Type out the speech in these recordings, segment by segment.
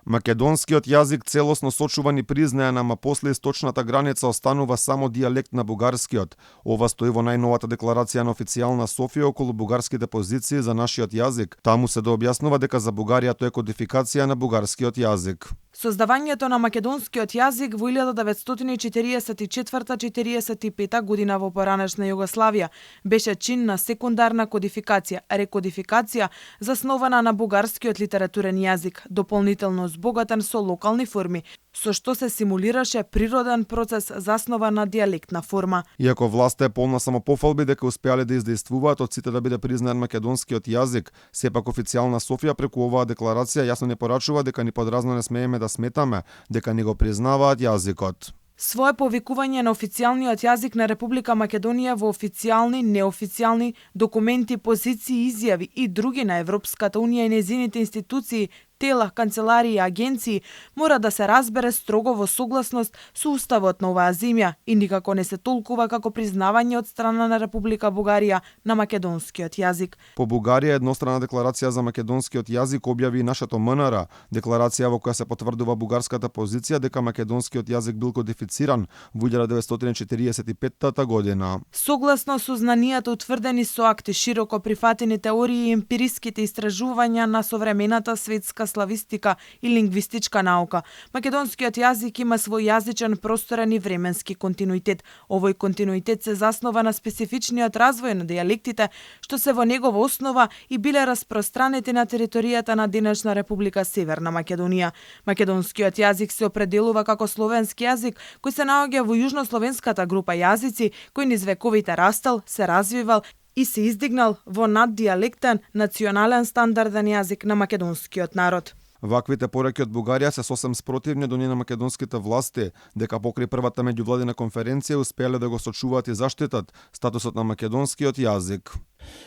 Македонскиот јазик целосно сочуван и признаен, ама после источната граница останува само дијалект на бугарскиот. Ова стои во најновата декларација на официјална Софија околу бугарските позиции за нашиот јазик. Таму се дообјаснува дека за Бугарија тоа е кодификација на бугарскиот јазик. Создавањето на македонскиот јазик во 1944-45 година во поранешна Југославија беше чин на секундарна кодификација, рекодификација заснована на бугарскиот литературен јазик, дополнително збогатен со локални форми, со што се симулираше природен процес заснован на дијалектна форма. Иако власта е полна само пофалби дека успеале да издействуваат од сите да биде признаен македонскиот јазик, сепак официјална Софија преку оваа декларација јасно не порачува дека ни подразно не смееме да сметаме дека ни го признаваат јазикот. Свое повикување на официјалниот јазик на Република Македонија во официјални, неофицијални документи, позиции, изјави и други на Европската унија и нејзините институции, тела, канцеларии и агенции мора да се разбере строго во согласност со уставот на оваа земја и никако не се толкува како признавање од страна на Република Бугарија на македонскиот јазик. По Бугарија еднострана декларација за македонскиот јазик објави и нашето МНР, декларација во која се потврдува бугарската позиција дека македонскиот јазик бил кодифициран во 1945 година. Согласно со знанијата утврдени со акти, широко прифатени теории и емпириските истражувања на современата светска славистика и лингвистичка наука, македонскиот јазик има свој јазичен, просторен и временски континуитет. Овој континуитет се заснова на специфичниот развој на дијалектите, што се во негова основа и биле распространети на територијата на денешна Република Северна Македонија. Македонскиот јазик се определува како словенски јазик кој се наоѓа во јужнословенската група јазици, кој низ вековите растал, се развивал и се издигнал во наддијалектен национален стандарден јазик на македонскиот народ. Ваквите пораки од Бугарија се сосем спротивни до на македонските власти, дека покрај првата меѓувладина конференција успеале да го сочуваат и заштитат статусот на македонскиот јазик.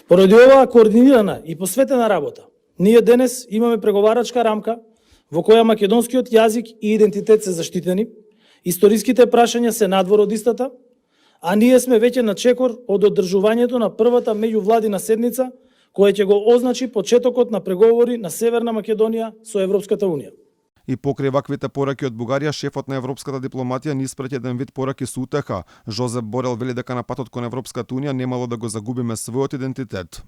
Поради оваа координирана и посветена работа, ние денес имаме преговарачка рамка во која македонскиот јазик и идентитет се заштитени, историските прашања се надвор од истата, а ние сме веќе на чекор од одржувањето на првата меѓувладина седница, која ќе го означи почетокот на преговори на Северна Македонија со Европската унија. И покрај ваквите пораки од Бугарија, шефот на европската дипломатија ни испрати еден вид пораки со утеха. Жозеп Борел вели дека на патот кон Европската унија немало да го загубиме својот идентитет.